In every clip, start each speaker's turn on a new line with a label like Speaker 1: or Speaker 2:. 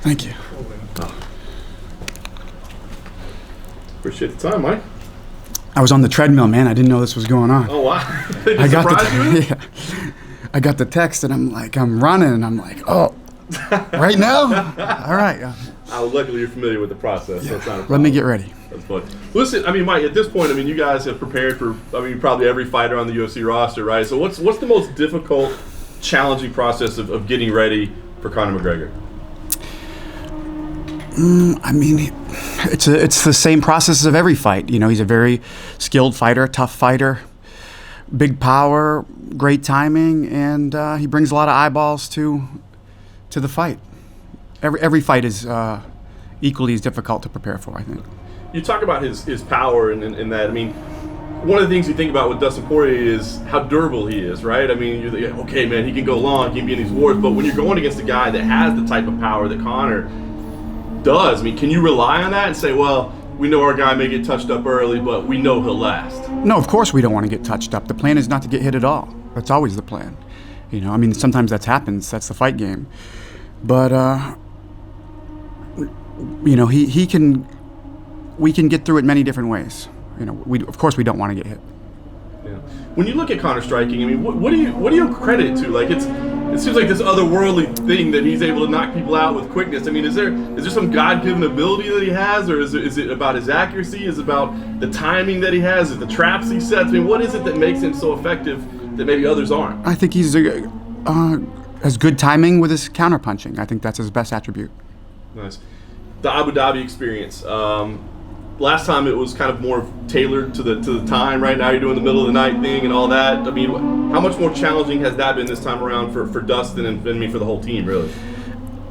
Speaker 1: Thank you.
Speaker 2: Appreciate the time, Mike.
Speaker 1: I was on the treadmill, man. I didn't know this was going on.
Speaker 2: Oh, wow.
Speaker 1: I got
Speaker 2: you?
Speaker 1: Yeah. I got the text, and I'm running, and I'm like, oh, right now? All right.
Speaker 2: Luckily, you're familiar with the process, so it's not a problem.
Speaker 1: Let me get ready.
Speaker 2: That's fun. Listen, Mike, at this point, you guys have prepared for, probably every fighter on the UFC roster, right? So what's the most difficult, challenging process of getting ready for Conor McGregor?
Speaker 1: It's the same process of every fight. He's a very skilled fighter, tough fighter, big power, great timing, and he brings a lot of eyeballs to the fight. Every fight is equally as difficult to prepare for, I think.
Speaker 2: You talk about his power and that. One of the things you think about with Dustin Poirier is how durable he is, right? You think, okay, man, he can go long, he can be in these wars, but when you're going against a guy that has the type of power that Conor does, can you rely on that and say, well, we know our guy may get touched up early, but we know he'll last?
Speaker 1: No, of course we don't want to get touched up. The plan is not to get hit at all. That's always the plan. Sometimes that happens. That's the fight game. But, we can get through it many different ways. Of course we don't want to get hit.
Speaker 2: Yeah. When you look at Conor striking, what do you credit it to? It seems like this otherworldly thing that he's able to knock people out with quickness. Is there some God-given ability that he has, or is it about his accuracy? Is it about the timing that he has? Is it the traps he sets? What is it that makes him so effective that maybe others aren't?
Speaker 1: I think he's has good timing with his counterpunching. I think that's his best attribute.
Speaker 2: Nice. The Abu Dhabi experience. Last time it was kind of more tailored to the time. Right now you're doing the middle of the night thing and all that. How much more challenging has that been this time around for Dustin and for the whole team, really?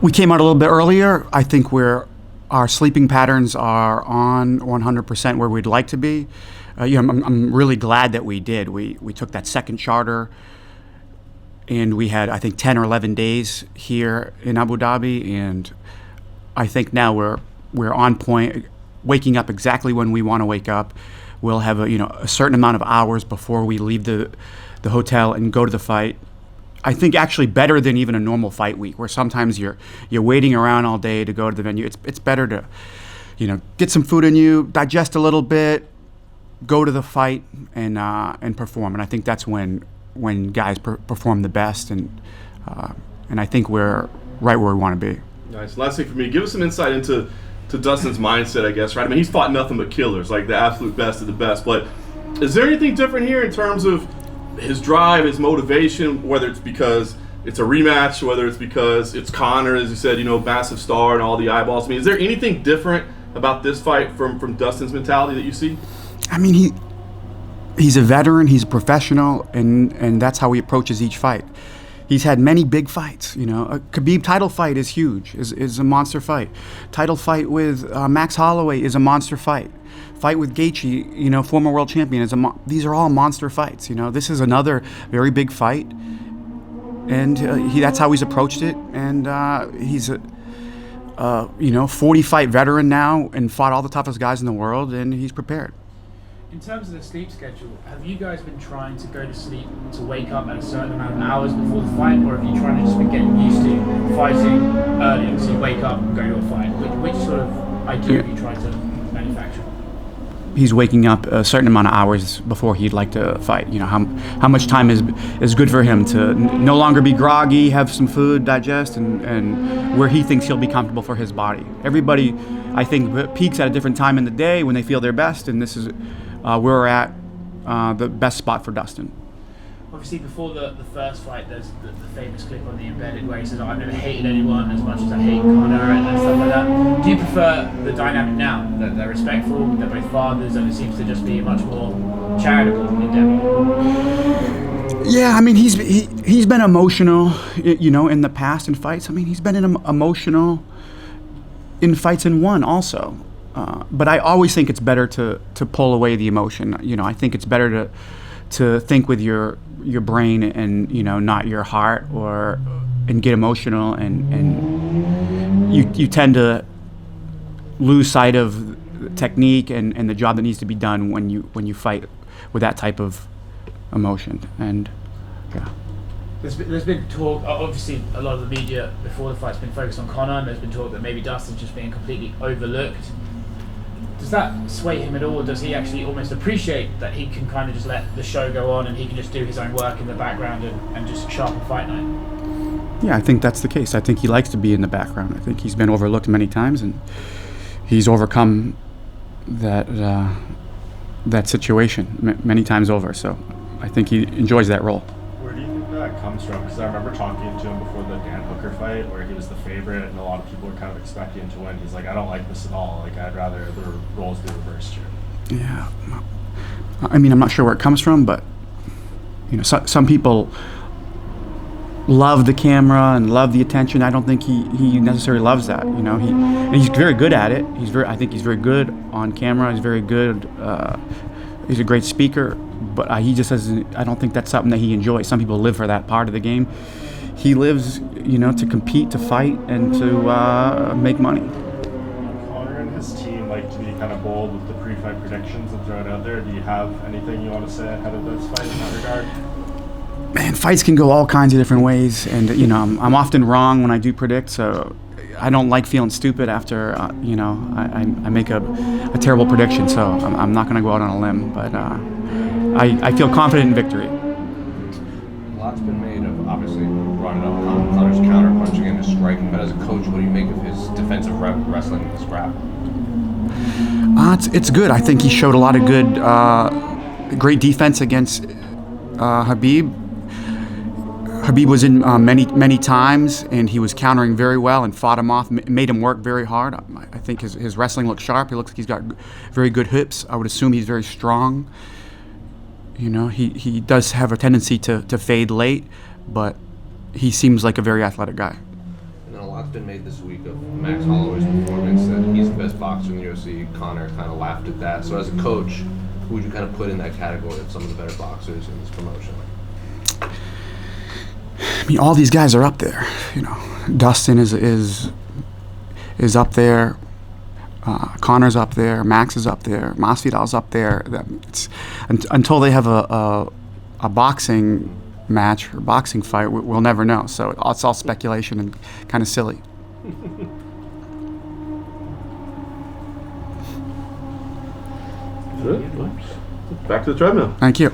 Speaker 1: We came out a little bit earlier. I think our sleeping patterns are on 100% where we'd like to be. I'm really glad that we did. We took that second charter, and we had, I think, 10 or 11 days here in Abu Dhabi, and I think now we're on point, waking up exactly when we want to wake up. We'll have a certain amount of hours before we leave the hotel and go to the fight. I think actually better than even a normal fight week, where sometimes you're waiting around all day to go to the venue. It's better to get some food in you, digest a little bit, go to the fight and perform. And I think that's when guys perform the best, and I think we're right where we want to be.
Speaker 2: Nice. Last thing for me, give us some insight into Dustin's mindset, I guess, right? He's fought nothing but killers, like the absolute best of the best. But is there anything different here in terms of his drive, his motivation, whether it's because it's a rematch, whether it's because it's Conor, as you said, massive star and all the eyeballs? Is there anything different about this fight from Dustin's mentality that you see?
Speaker 1: He's a veteran, he's a professional, and that's how he approaches each fight. He's had many big fights. A Khabib title fight is huge, is a monster fight. Title fight with Max Holloway is a monster fight. Fight with Gaethje, former world champion, these are all monster fights. This is another very big fight, and that's how he's approached it. And he's a 40-fight veteran now, and fought all the toughest guys in the world, and he's prepared.
Speaker 3: In terms of the sleep schedule, have you guys been trying to go to sleep to wake up at a certain amount of hours before the fight, or have you trying to just been getting used to fighting earlier, so you wake up and go to a fight? Which sort of idea have you tried to manufacture?
Speaker 1: He's waking up a certain amount of hours before he'd like to fight. How much time is good for him to no longer be groggy, have some food, digest, and where he thinks he'll be comfortable for his body. Everybody, I think, peaks at a different time in the day when they feel their best, and this is where we're at, the best spot for Dustin.
Speaker 3: Obviously, before the first fight, there's the famous clip on the Embedded where he says, I've never hated anyone as much as I hate Conor and stuff like that. Do you prefer the dynamic now? That they're respectful, they're both fathers, and it seems to just be a much more charitable endeavor?
Speaker 1: Yeah, he's been emotional, in the past in fights. He's been emotional in fights and won also. But I always think it's better to pull away the emotion. I think it's better to think with your brain and not your heart, and get emotional, and you tend to lose sight of technique and the job that needs to be done when you fight with that type of emotion. And yeah.
Speaker 3: There's been talk, obviously a lot of the media before the fight's been focused on Conor, and there's been talk that maybe Dustin's just being completely overlooked. Does that sway him at all? Does he actually almost appreciate that he can kind of just let the show go on and he can just do his own work in the background and just sharpen fight night?
Speaker 1: Yeah, I think that's the case. I think he likes to be in the background. I think he's been overlooked many times, and he's overcome that situation many times over. So I think he enjoys that role.
Speaker 4: Where do you think that comes from? Because I remember talking to him before the Dan Hooker fight, where he was the favorite, and a lot of people were kind of expecting him to win. He's like, I don't like this at all. Like, I'd rather the roles be reversed here.
Speaker 1: Yeah, I mean, I'm not sure where it comes from, but some people love the camera and love the attention. I don't think he necessarily loves that. And he's very good at it. I think he's very good on camera. He's very good. He's a great speaker, but he just doesn't. I don't think that's something that he enjoys. Some people live for that part of the game. He lives, to compete, to fight, and to make money.
Speaker 4: Conor and his team like to be kind of bold with the pre-fight predictions and throw it out there. Do you have anything you want to say ahead of this fight in that regard?
Speaker 1: Man, fights can go all kinds of different ways, and I'm often wrong when I do predict. So I don't like feeling stupid after I make a terrible prediction. So I'm not going to go out on a limb, but I feel confident in victory.
Speaker 5: A lot's been made of obviously running up Conor's counter punching and his striking, but as a coach, what do you make of his defensive wrestling and his grab?
Speaker 1: It's good. I think he showed a lot of great defense against Khabib. Khabib was in many times, and he was countering very well and fought him off, made him work very hard. I think his wrestling looks sharp. He looks like he's got very good hips. I would assume he's very strong. He does have a tendency to fade late, but he seems like a very athletic guy.
Speaker 5: And then a lot's been made this week of Max Holloway's performance, that he's the best boxer in the UFC. Conor kind of laughed at that. So as a coach, who would you kind of put in that category of some of the better boxers in this promotion?
Speaker 1: I mean, all these guys are up there. Dustin is up there. Conor's up there. Max is up there. Masvidal's up there. Until they have a boxing match or boxing fight, we'll never know. So it's all speculation and kind of silly.
Speaker 2: Back to the treadmill.
Speaker 1: Thank you.